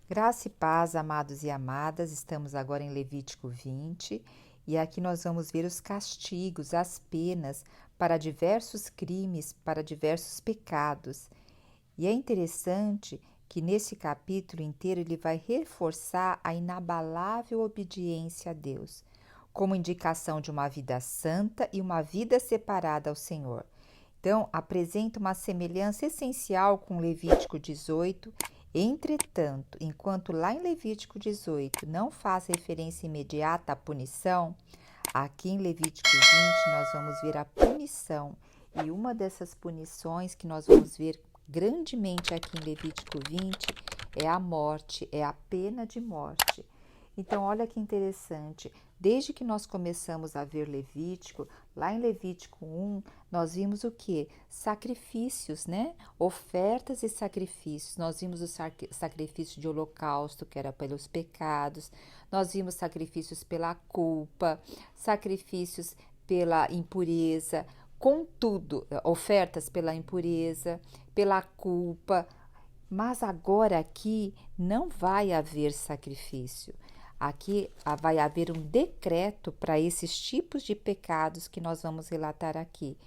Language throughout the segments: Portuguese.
Graça e paz, amados e amadas, estamos agora em Levítico 20 e aqui nós vamos ver os castigos, as penas para diversos crimes, para diversos pecados. E é interessante que nesse capítulo inteiro ele vai reforçar a inabalável obediência a Deus, como indicação de uma vida santa e uma vida separada ao Senhor. Então, apresenta uma semelhança essencial com Levítico 18. Entretanto, enquanto lá em Levítico 18 não faz referência imediata à punição, aqui em Levítico 20 nós vamos ver a punição. E uma dessas punições que nós vamos ver grandemente aqui em Levítico 20 é a morte, é a pena de morte. Então, olha que interessante, desde que nós começamos a ver Levítico, lá em Levítico 1, nós vimos o que? Sacrifícios, né? Ofertas e sacrifícios. Nós vimos o sacrifício de holocausto, que era pelos pecados, nós vimos sacrifícios pela culpa, sacrifícios pela impureza, contudo, ofertas pela impureza, pela culpa, mas agora aqui não vai haver sacrifício. Aqui vai haver um decreto para esses tipos de pecados que nós vamos relatar aqui.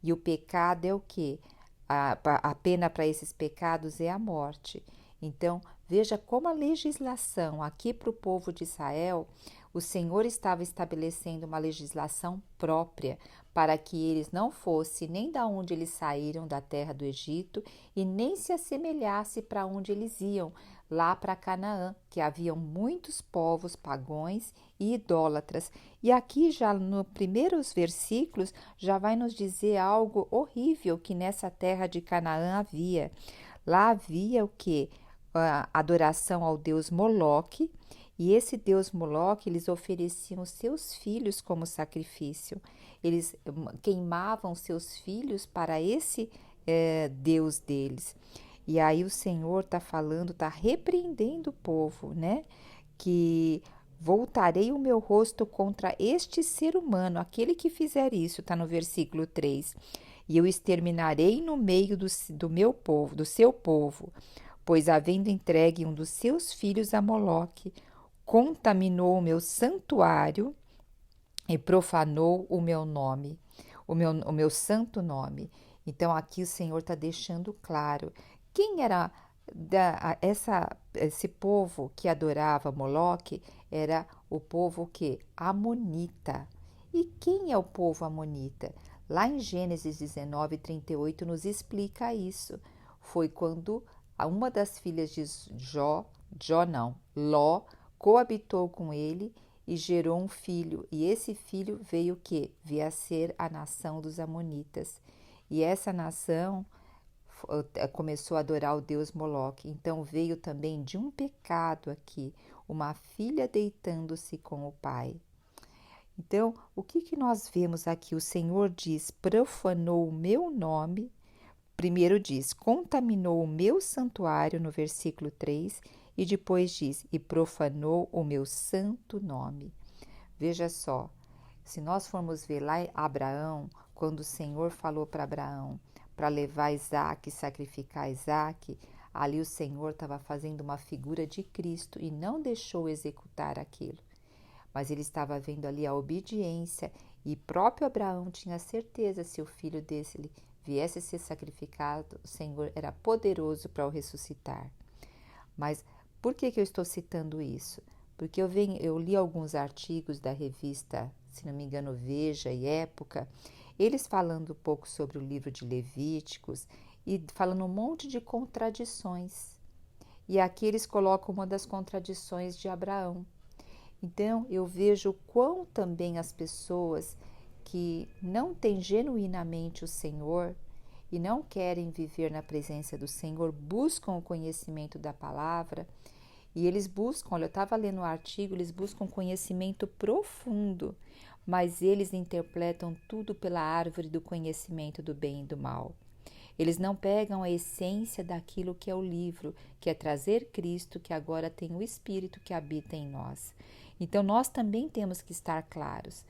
E o pecado é o quê? A pena para esses pecados é a morte. Então, veja como a legislação aqui para o povo de Israel, o Senhor estava estabelecendo uma legislação própria para que eles não fossem nem da onde eles saíram, da terra do Egito, e nem se assemelhasse para onde eles iam, lá para Canaã, que haviam muitos povos pagãos e idólatras. E aqui já nos primeiros versículos já vai nos dizer algo horrível que nessa terra de Canaã havia. Lá havia o que? A adoração ao deus Moloque, e esse deus Moloque, eles ofereciam seus filhos como sacrifício. Eles queimavam seus filhos para esse deus deles. E aí o Senhor está falando, está repreendendo o povo, né? Que voltarei o meu rosto contra este ser humano, aquele que fizer isso, está no versículo 3. E eu exterminarei no meio do meu povo, do seu povo, pois havendo entregue um dos seus filhos a Moloque, contaminou o meu santuário e profanou o meu nome, o meu santo nome. Então aqui o Senhor está deixando claro quem era esse povo que adorava Moloque. Era o povo que? Amonita. E quem é o povo amonita? Lá em Gênesis 19:38 nos explica isso. Foi quando uma das filhas de Ló, coabitou com ele e gerou um filho, e esse filho veio o quê? Veio a ser a nação dos Amonitas. E essa nação começou a adorar o deus Moloque. Então veio também de um pecado aqui, uma filha deitando-se com o pai. Então, o que nós vemos aqui? O Senhor diz: profanou o meu nome. Primeiro diz: contaminou o meu santuário, no versículo 3, e depois diz: e profanou o meu santo nome. Veja só, se nós formos ver lá em Abraão, quando o Senhor falou para Abraão para levar Isaac e sacrificar Isaac, ali o Senhor estava fazendo uma figura de Cristo e não deixou executar aquilo. Mas ele estava vendo ali a obediência, e próprio Abraão tinha certeza, se o filho desse viesse a ser sacrificado, o Senhor era poderoso para o ressuscitar. Mas por que eu estou citando isso? Porque eu li alguns artigos da revista, se não me engano, Veja e Época, eles falando um pouco sobre o livro de Levíticos e falando um monte de contradições. E aqui eles colocam uma das contradições de Abraão. Então eu vejo quão também as pessoas que não têm genuinamente o Senhor e não querem viver na presença do Senhor, buscam o conhecimento da palavra, e eles buscam, olha, eu estava lendo um artigo, eles buscam conhecimento profundo, mas eles interpretam tudo pela árvore do conhecimento do bem e do mal. Eles não pegam a essência daquilo que é o livro, que é trazer Cristo, que agora tem o Espírito que habita em nós. Então, nós também temos que estar claros.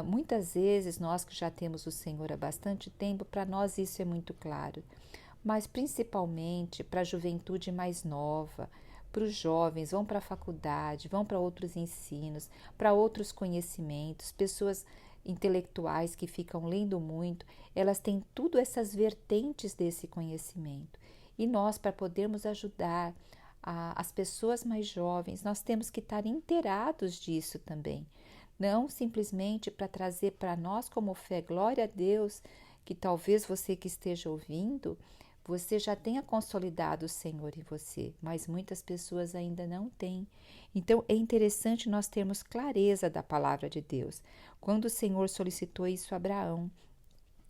Muitas vezes, nós que já temos o Senhor há bastante tempo, para nós isso é muito claro. Mas, principalmente, para a juventude mais nova, para os jovens, vão para a faculdade, vão para outros ensinos, para outros conhecimentos, pessoas intelectuais que ficam lendo muito, elas têm tudo essas vertentes desse conhecimento. E nós, para podermos ajudar as pessoas mais jovens, nós temos que estar inteirados disso também. Não simplesmente para trazer para nós como fé, glória a Deus, que talvez você que esteja ouvindo, você já tenha consolidado o Senhor em você, mas muitas pessoas ainda não têm. Então é interessante nós termos clareza da palavra de Deus. Quando o Senhor solicitou isso a Abraão,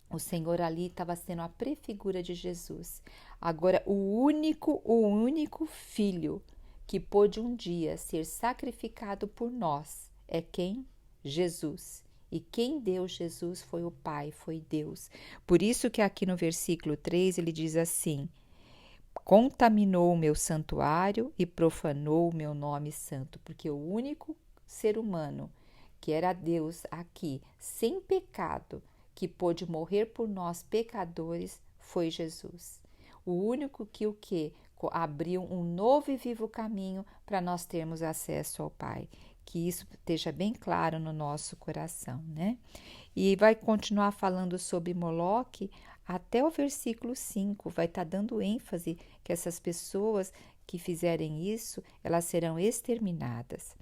o Senhor ali estava sendo a prefigura de Jesus. Agora, o único filho que pôde um dia ser sacrificado por nós é quem? Jesus. E quem deu Jesus foi o Pai, foi Deus. Por isso que aqui no versículo 3 ele diz assim: contaminou o meu santuário e profanou o meu nome santo, porque o único ser humano que era Deus aqui, sem pecado, que pôde morrer por nós pecadores, foi Jesus. O único que abriu um novo e vivo caminho para nós termos acesso ao Pai. Que isso esteja bem claro no nosso coração, né? E vai continuar falando sobre Moloque até o versículo 5, vai estar dando ênfase que essas pessoas que fizerem isso, elas serão exterminadas.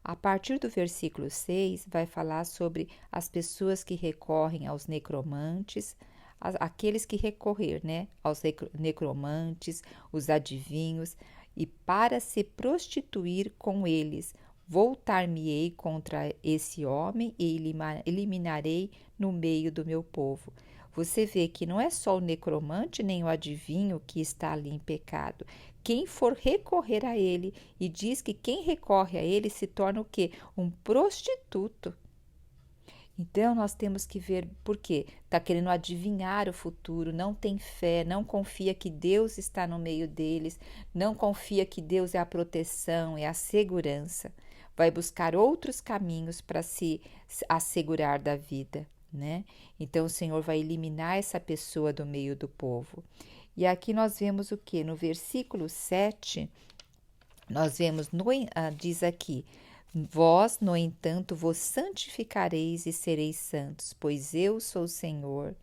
A partir do versículo 6, vai falar sobre as pessoas que recorrem aos necromantes, aqueles que recorrer, né, aos necromantes, os adivinhos, e para se prostituir com eles, voltar-me-ei contra esse homem e eliminarei no meio do meu povo. Você vê que não é só o necromante nem o adivinho que está ali em pecado. Quem for recorrer a ele, e diz que quem recorre a ele se torna o quê? Um prostituto. Então, nós temos que ver por quê? Está querendo adivinhar o futuro, não tem fé, não confia que Deus está no meio deles, não confia que Deus é a proteção, é a segurança. Vai buscar outros caminhos para se assegurar da vida, né? Então, o Senhor vai eliminar essa pessoa do meio do povo. E aqui nós vemos o quê? No versículo 7, nós vemos, diz aqui: vós, no entanto, vos santificareis e sereis santos, pois eu sou o Senhor,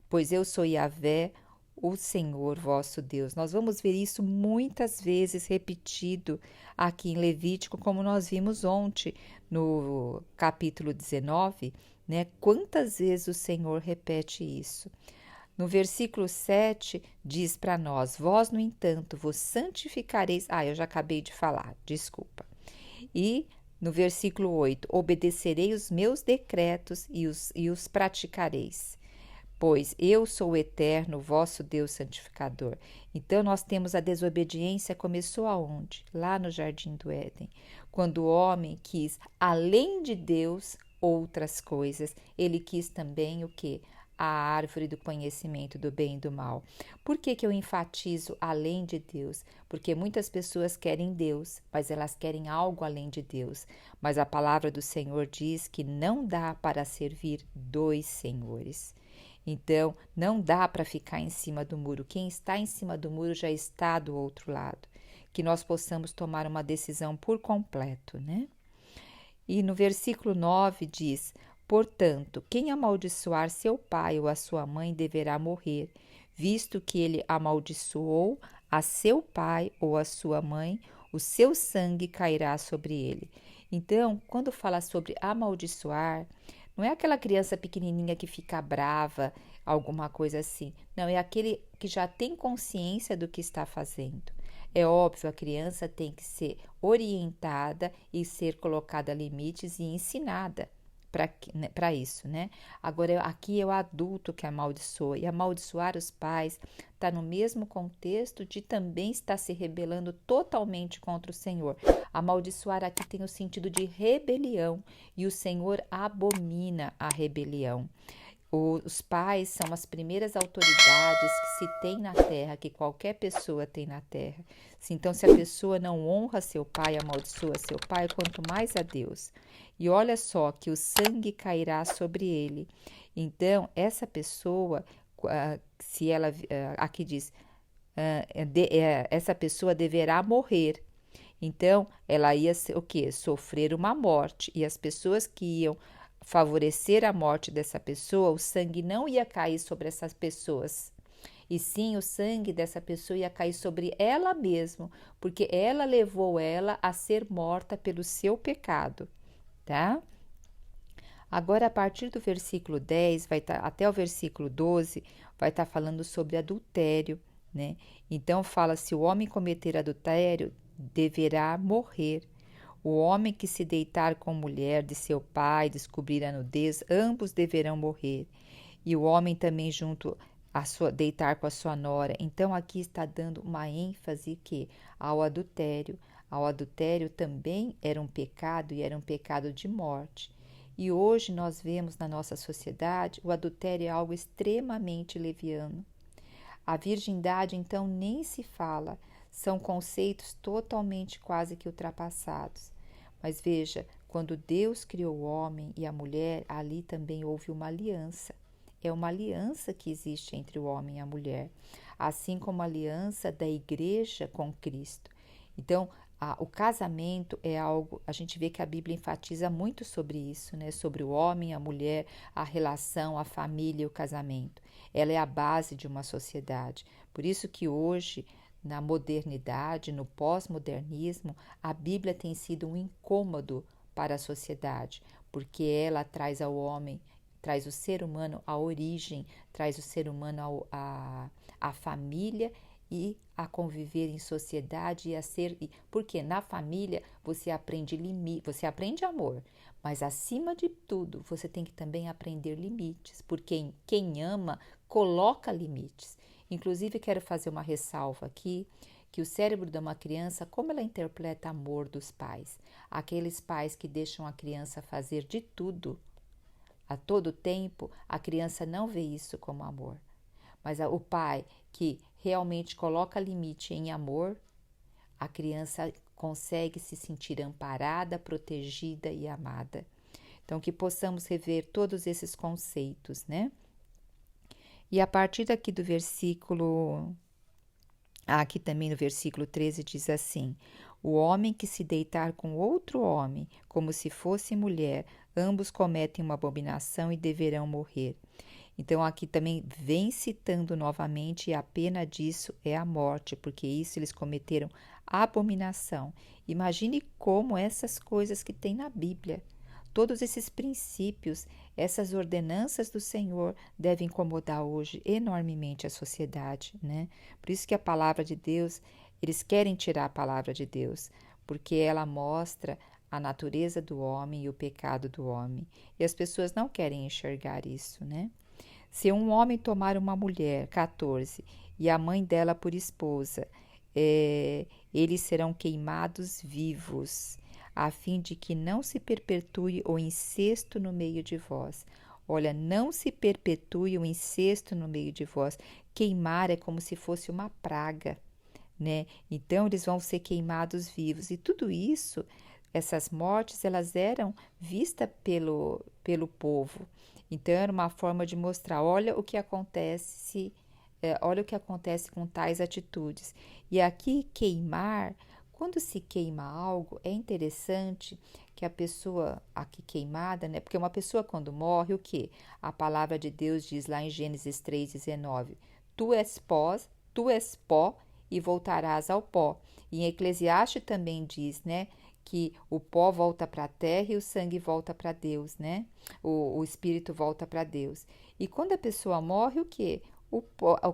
pois eu sou Yahvé, o Senhor vosso Deus. Nós vamos ver isso muitas vezes repetido aqui em Levítico, como nós vimos ontem no capítulo 19, né? Quantas vezes o Senhor repete isso? No versículo 7 diz para nós: vós, no entanto, vos santificareis. Eu já acabei de falar, desculpa. E no versículo 8: obedecerei os meus decretos e os praticareis, pois eu sou o eterno, vosso Deus santificador. Então, nós temos a desobediência, começou aonde? Lá no Jardim do Éden, quando o homem quis, além de Deus, outras coisas. Ele quis também o quê? A árvore do conhecimento do bem e do mal. Por que eu enfatizo além de Deus? Porque muitas pessoas querem Deus, mas elas querem algo além de Deus. Mas a palavra do Senhor diz que não dá para servir dois senhores. Então, não dá para ficar em cima do muro. Quem está em cima do muro já está do outro lado. Que nós possamos tomar uma decisão por completo, né? E no versículo 9 diz: portanto, quem amaldiçoar seu pai ou a sua mãe deverá morrer, visto que ele amaldiçoou a seu pai ou a sua mãe, o seu sangue cairá sobre ele. Então, quando fala sobre amaldiçoar, não é aquela criança pequenininha que fica brava, alguma coisa assim. Não, é aquele que já tem consciência do que está fazendo. É óbvio, a criança tem que ser orientada e ser colocada limites e ensinada para isso, né? Agora, aqui é o adulto que amaldiçoa, e amaldiçoar os pais está no mesmo contexto de também estar se rebelando totalmente contra o Senhor. Amaldiçoar aqui tem o sentido de rebelião, e o Senhor abomina a rebelião. Os pais são as primeiras autoridades que se tem na terra, que qualquer pessoa tem na terra. Então, se a pessoa não honra seu pai, amaldiçoa seu pai, quanto mais a Deus. E olha só que o sangue cairá sobre ele. Então, essa pessoa, aqui diz, essa pessoa deverá morrer. Então, ela ia o quê? Sofrer uma morte. E as pessoas que iam favorecer a morte dessa pessoa, o sangue não ia cair sobre essas pessoas. E sim, o sangue dessa pessoa ia cair sobre ela mesma, porque ela levou ela a ser morta pelo seu pecado, tá? Agora, a partir do versículo 10, até o versículo 12, vai estar falando sobre adultério, né? Então, fala: se o homem cometer adultério, deverá morrer. O homem que se deitar com mulher de seu pai, descobrir a nudez, ambos deverão morrer. E o homem também junto deitar com a sua nora. Então, aqui está dando uma ênfase que ao adultério. Ao adultério também era um pecado e era um pecado de morte. E hoje nós vemos na nossa sociedade o adultério é algo extremamente leviano. A virgindade, então, nem se fala, são conceitos totalmente quase que ultrapassados. Mas veja, quando Deus criou o homem e a mulher, ali também houve uma aliança. É uma aliança que existe entre o homem e a mulher, assim como a aliança da igreja com Cristo. Então, o casamento é algo, a gente vê que a Bíblia enfatiza muito sobre isso, né? Sobre o homem, a mulher, a relação, a família e o casamento. Ela é a base de uma sociedade. Por isso que hoje, na modernidade, no pós-modernismo, a Bíblia tem sido um incômodo para a sociedade, porque ela traz ao homem, traz o ser humano à origem, traz o ser humano à família e a conviver em sociedade e a ser, porque na família você aprende limite, você aprende amor, mas acima de tudo você tem que também aprender limites, porque quem ama coloca limites. Inclusive quero fazer uma ressalva aqui, que o cérebro de uma criança, como ela interpreta amor dos pais? Aqueles pais que deixam a criança fazer de tudo a todo tempo, a criança não vê isso como amor. Mas o pai que realmente coloca limite em amor, a criança consegue se sentir amparada, protegida e amada. Então, que possamos rever todos esses conceitos, né? E a partir daqui do versículo, aqui também no versículo 13 diz assim: o homem que se deitar com outro homem, como se fosse mulher, ambos cometem uma abominação e deverão morrer. Então, aqui também vem citando novamente, e a pena disso é a morte, porque isso eles cometeram abominação. Imagine como essas coisas que tem na Bíblia, todos esses princípios, essas ordenanças do Senhor devem incomodar hoje enormemente a sociedade, né? Por isso que a palavra de Deus, eles querem tirar a palavra de Deus, porque ela mostra a natureza do homem e o pecado do homem. E as pessoas não querem enxergar isso, né? Se um homem tomar uma mulher, 14, e a mãe dela por esposa, eles serão queimados vivos, a fim de que não se perpetue o incesto no meio de vós. Olha, não se perpetue o incesto no meio de vós. Queimar é como se fosse uma praga, né? Então eles vão ser queimados vivos. E tudo isso, essas mortes, elas eram vistas pelo povo. Então era uma forma de mostrar, olha o que acontece, olha o que acontece com tais atitudes. E aqui queimar, quando se queima algo, é interessante que a pessoa aqui queimada, né? Porque uma pessoa quando morre, o que? A palavra de Deus diz lá em Gênesis 3,19: tu és pó e voltarás ao pó. E em Eclesiastes também diz, né? Que o pó volta para a terra e o sangue volta para Deus, né? O espírito volta para Deus. E quando a pessoa morre, o que?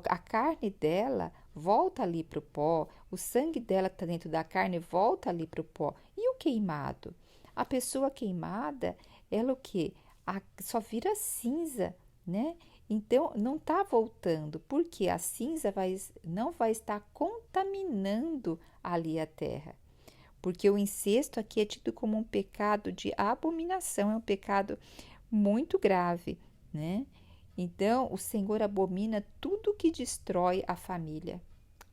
A carne dela volta ali para o pó, o sangue dela que está dentro da carne volta ali para o pó. E o queimado? A pessoa queimada, ela o que? Só vira cinza, né? Então, não está voltando, porque a cinza não vai estar contaminando ali a terra. Porque o incesto aqui é tido como um pecado de abominação, é um pecado muito grave, né? Então, o Senhor abomina tudo que destrói a família.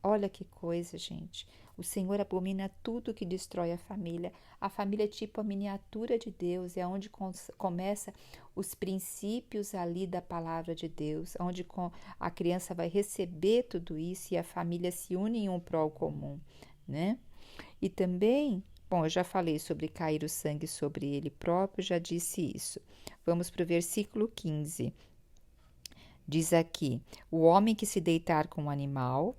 Olha que coisa, gente. O Senhor abomina tudo que destrói a família. A família é tipo a miniatura de Deus, é onde começa os princípios ali da palavra de Deus, onde a criança vai receber tudo isso e a família se une em um prol comum, né? E também, bom, eu já falei sobre cair o sangue sobre ele próprio, já disse isso. Vamos para o versículo 15. Diz aqui: o homem que se deitar com um animal,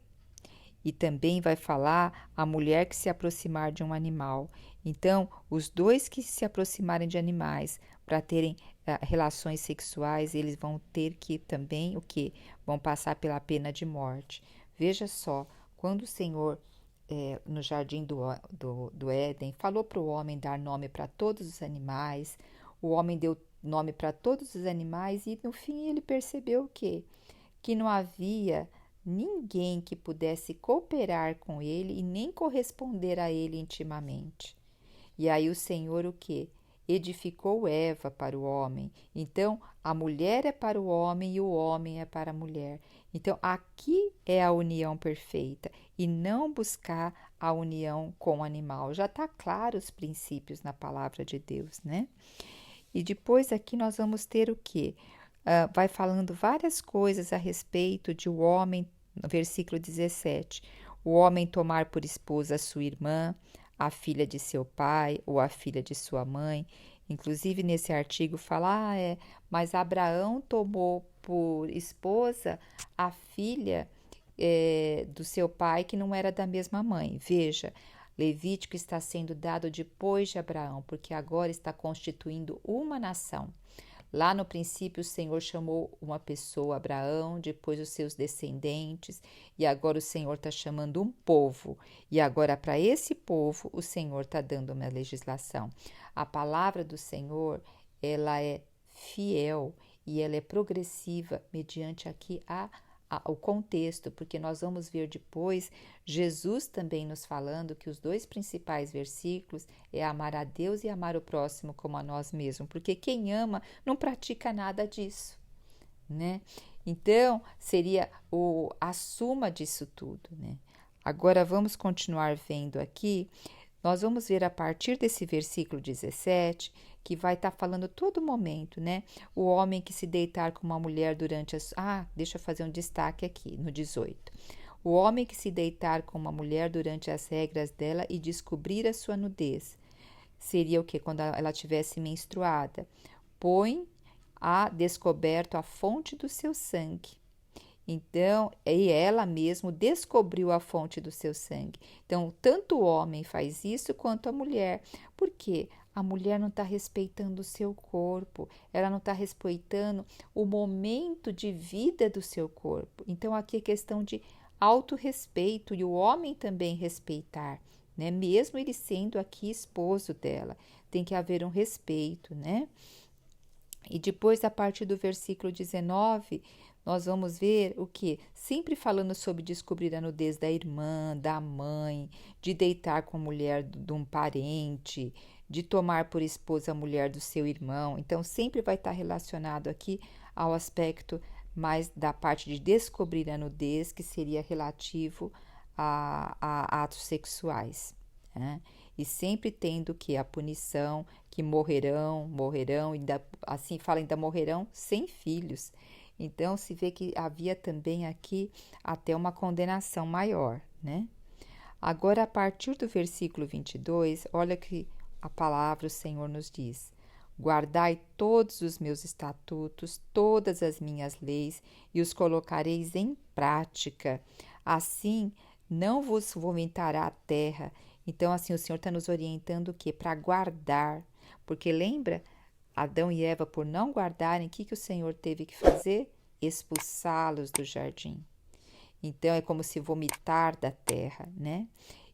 e também vai falar a mulher que se aproximar de um animal. Então, os dois que se aproximarem de animais para terem relações sexuais, eles vão ter que também o que? Vão passar pela pena de morte. Veja só, quando o Senhor no jardim do Éden, falou para o homem dar nome para todos os animais, o homem deu nome para todos os animais e no fim ele percebeu o quê? Que não havia ninguém que pudesse cooperar com ele e nem corresponder a ele intimamente. E aí o Senhor o quê? Edificou Eva para o homem. Então, a mulher é para o homem e o homem é para a mulher. Então, aqui é a união perfeita e não buscar a união com o animal. Já está claro os princípios na palavra de Deus, né? E depois aqui nós vamos ter o quê? Vai falando várias coisas a respeito de o homem, no versículo 17, o homem tomar por esposa a sua irmã, a filha de seu pai ou a filha de sua mãe. Inclusive, nesse artigo fala, mas Abraão tomou por esposa a filha do seu pai que não era da mesma mãe. Veja, Levítico está sendo dado depois de Abraão, porque agora está constituindo uma nação. Lá no princípio, o Senhor chamou uma pessoa, Abraão, depois os seus descendentes, e agora o Senhor está chamando um povo. E agora, para esse povo, o Senhor está dando uma legislação. A palavra do Senhor, ela é fiel e ela é progressiva mediante aqui o contexto, porque nós vamos ver depois Jesus também nos falando que os dois principais versículos é amar a Deus e amar o próximo como a nós mesmos, porque quem ama não pratica nada disso, né? Então, seria a suma disso tudo, né? Agora, vamos continuar vendo aqui. Nós vamos ver a partir desse versículo 17, que vai estar falando todo momento, né? O homem que se deitar com uma mulher durante as... deixa eu fazer um destaque aqui, no 18. O homem que se deitar com uma mulher durante as regras dela e descobrir a sua nudez. Seria o quê? Quando ela tivesse menstruada. Põe a descoberto a fonte do seu sangue. Então, e ela mesmo descobriu a fonte do seu sangue. Então, tanto o homem faz isso quanto a mulher. Por quê? A mulher não está respeitando o seu corpo, ela não está respeitando o momento de vida do seu corpo. Então, aqui é questão de autorrespeito e o homem também respeitar, né? Mesmo ele sendo aqui esposo dela, tem que haver um respeito, né? E depois, a partir do versículo 19, nós vamos ver o que? Sempre falando sobre descobrir a nudez da irmã, da mãe, de deitar com a mulher de um parente, de tomar por esposa a mulher do seu irmão. Então, sempre vai estar relacionado aqui ao aspecto mais da parte de descobrir a nudez, que seria relativo a atos sexuais, né? E sempre tendo que a punição, que morrerão, ainda, assim fala, ainda morrerão sem filhos. Então, se vê que havia também aqui até uma condenação maior, né? Agora, a partir do versículo 22, olha que a palavra do Senhor nos diz: guardai todos os meus estatutos, todas as minhas leis, e os colocareis em prática. Assim, não vos vomitará a terra. Então, assim, o Senhor está nos orientando o quê? Para guardar. Porque lembra, Adão e Eva, por não guardarem, o que o Senhor teve que fazer? Expulsá-los do jardim. Então, é como se vomitar da terra, né?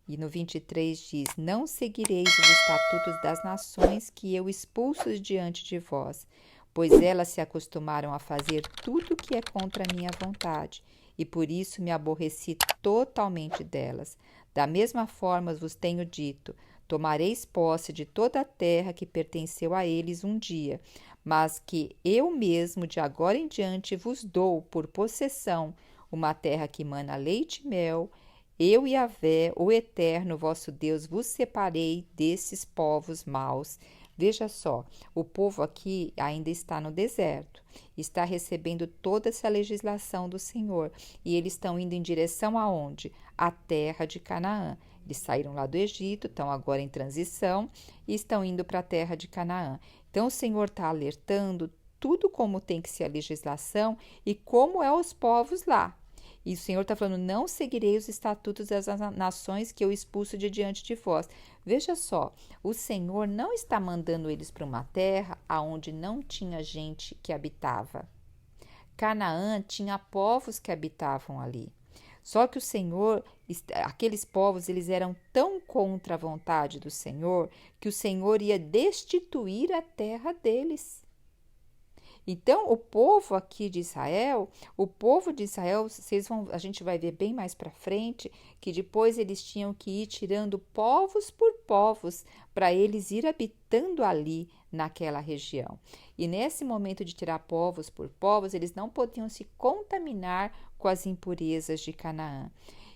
E no 23 diz: não seguireis os estatutos das nações que eu expulso diante de vós, pois elas se acostumaram a fazer tudo o que é contra a minha vontade, e por isso me aborreci totalmente delas. Da mesma forma vos tenho dito: tomareis posse de toda a terra que pertenceu a eles um dia, mas que eu mesmo de agora em diante vos dou por possessão uma terra que mana leite e mel. Eu, Yahvé, o Eterno, vosso Deus, vos separei desses povos maus. Veja só, o povo aqui ainda está no deserto, está recebendo toda essa legislação do Senhor, e eles estão indo em direção aonde? A terra de Canaã. Eles saíram lá do Egito, estão agora em transição e estão indo para a terra de Canaã. Então, o Senhor está alertando tudo como tem que ser a legislação e como é os povos lá. E o Senhor está falando, não seguirei os estatutos das nações que eu expulso de diante de vós. Veja só, o Senhor não está mandando eles para uma terra onde não tinha gente que habitava. Canaã tinha povos que habitavam ali. Só que o Senhor, aqueles povos, eles eram tão contra a vontade do Senhor que o Senhor ia destituir a terra deles. Então, o povo aqui de Israel, a gente vai ver bem mais para frente, que depois eles tinham que ir tirando povos por povos para eles ir habitando ali naquela região. E nesse momento de tirar povos por povos, eles não podiam se contaminar com as impurezas de Canaã.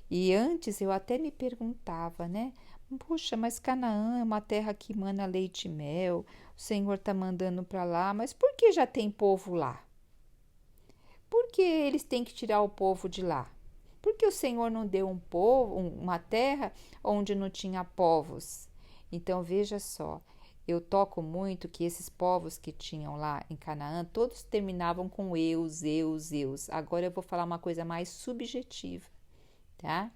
E antes eu até me perguntava, né? Puxa, mas Canaã é uma terra que mana leite e mel, o Senhor está mandando para lá, mas por que já tem povo lá? Por que eles têm que tirar o povo de lá? Por que o Senhor não deu um povo, uma terra onde não tinha povos? Então veja só, eu toco muito que esses povos que tinham lá em Canaã, todos terminavam com eus, eus, eus. Agora eu vou falar uma coisa mais subjetiva, tá?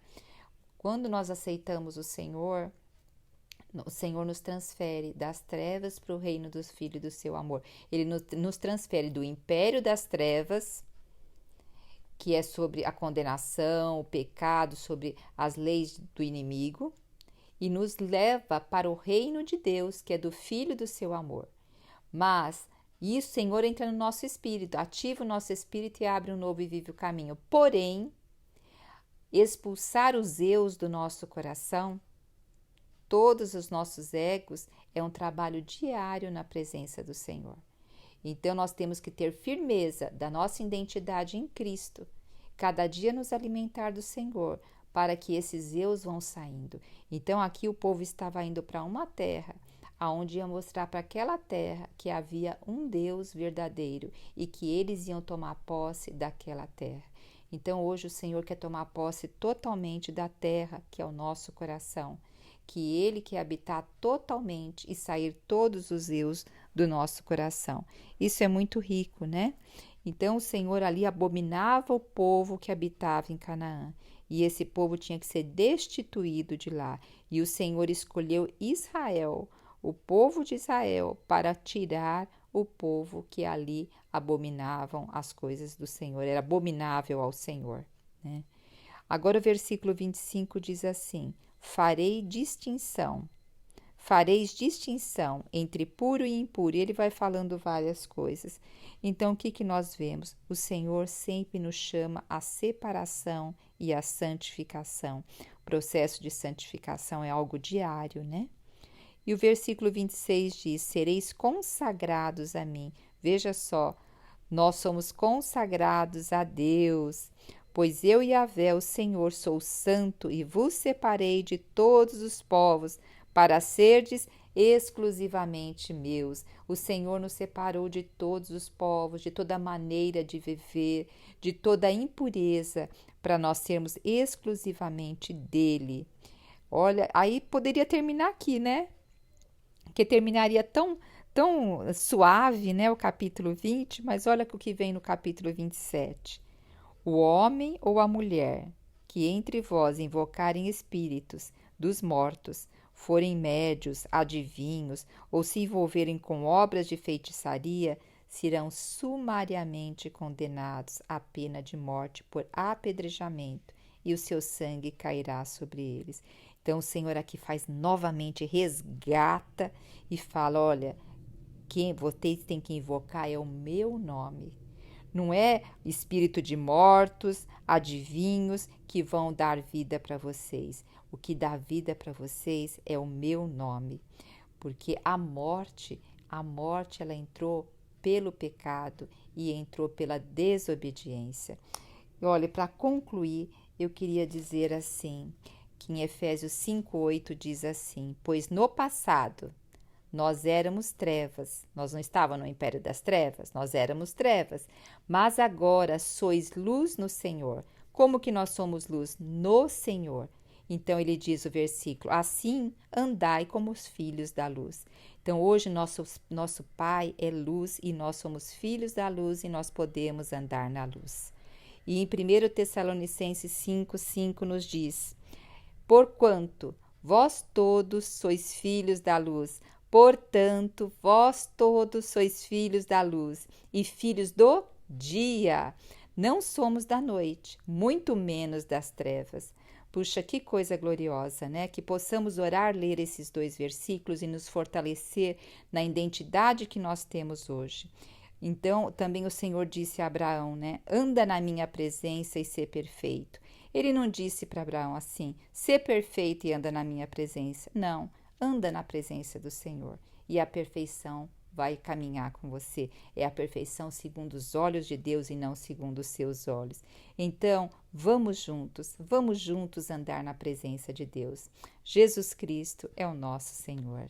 Quando nós aceitamos o Senhor nos transfere das trevas para o reino dos filhos do seu amor. Ele nos transfere do império das trevas, que é sobre a condenação, o pecado, sobre as leis do inimigo, e nos leva para o reino de Deus, que é do filho do seu amor. Mas isso, o Senhor entra no nosso espírito, ativa o nosso espírito e abre um novo e vivo caminho. Porém, expulsar os eus do nosso coração, todos os nossos egos, é um trabalho diário na presença do Senhor. Então, nós temos que ter firmeza da nossa identidade em Cristo, cada dia nos alimentar do Senhor, para que esses eus vão saindo. Então, aqui o povo estava indo para uma terra, aonde ia mostrar para aquela terra que havia um Deus verdadeiro e que eles iam tomar posse daquela terra. Então, hoje o Senhor quer tomar posse totalmente da terra, que é o nosso coração, que Ele quer habitar totalmente e sair todos os eus do nosso coração. Isso é muito rico, né? Então, o Senhor ali abominava o povo que habitava em Canaã, e esse povo tinha que ser destituído de lá. E o Senhor escolheu Israel, o povo de Israel, para tirar o povo que ali abominavam as coisas do Senhor, era abominável ao Senhor, né? Agora o versículo 25 diz assim: fareis distinção entre puro e impuro. E ele vai falando várias coisas. Então, o que nós vemos? O Senhor sempre nos chama à separação e à santificação. O processo de santificação é algo diário, né? E o versículo 26 diz: sereis consagrados a mim. Veja só, nós somos consagrados a Deus, pois eu, Yahvé, o Senhor, sou santo e vos separei de todos os povos para serdes exclusivamente meus. O Senhor nos separou de todos os povos, de toda maneira de viver, de toda impureza, para nós sermos exclusivamente dele. Olha, aí poderia terminar aqui, né? Que terminaria tão suave, né, o capítulo 20, mas olha o que vem no capítulo 27. O homem ou a mulher que entre vós invocarem espíritos dos mortos, forem médios, adivinhos ou se envolverem com obras de feitiçaria, serão sumariamente condenados à pena de morte por apedrejamento, e o seu sangue cairá sobre eles. Então o Senhor aqui faz novamente, resgata e fala: olha, quem vocês têm que invocar é o meu nome. Não é espírito de mortos, adivinhos que vão dar vida para vocês. O que dá vida para vocês é o meu nome. Porque a morte ela entrou pelo pecado e entrou pela desobediência. E olha, para concluir, eu queria dizer assim, que em Efésios 5:8 diz assim: pois no passado nós éramos trevas, nós não estávamos no império das trevas, nós éramos trevas, mas agora sois luz no Senhor. Como que nós somos luz? No Senhor. Então ele diz o versículo: assim andai como os filhos da luz. Então hoje nosso Pai é luz e nós somos filhos da luz e nós podemos andar na luz. E em 1 Tessalonicenses 5:5 nos diz: porquanto vós todos sois filhos da luz, portanto vós todos sois filhos da luz e filhos do dia. Não somos da noite, muito menos das trevas. Puxa, que coisa gloriosa, né? Que possamos orar, ler esses 2 versículos e nos fortalecer na identidade que nós temos hoje. Então, também o Senhor disse a Abraão, né? Anda na minha presença e ser perfeito. Ele não disse para Abraão assim, ser perfeito e anda na minha presença. Não, anda na presença do Senhor e a perfeição vai caminhar com você. É a perfeição segundo os olhos de Deus e não segundo os seus olhos. Então, vamos juntos andar na presença de Deus. Jesus Cristo é o nosso Senhor.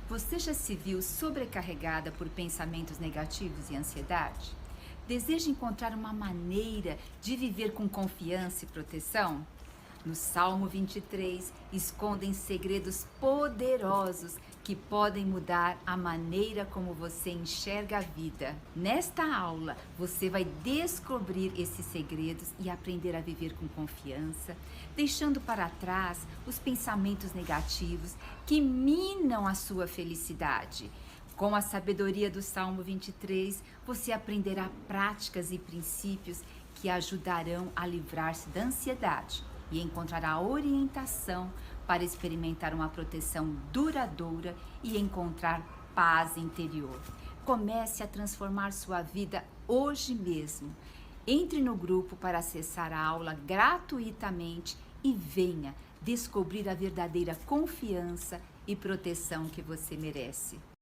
Você já se viu sobrecarregada por pensamentos negativos e ansiedade? Deseja encontrar uma maneira de viver com confiança e proteção? No Salmo 23, escondem segredos poderosos que podem mudar a maneira como você enxerga a vida. Nesta aula, você vai descobrir esses segredos e aprender a viver com confiança, deixando para trás os pensamentos negativos que minam a sua felicidade. Com a sabedoria do Salmo 23, você aprenderá práticas e princípios que ajudarão a livrar-se da ansiedade e encontrará orientação para experimentar uma proteção duradoura e encontrar paz interior. Comece a transformar sua vida hoje mesmo. Entre no grupo para acessar a aula gratuitamente e venha descobrir a verdadeira confiança e proteção que você merece.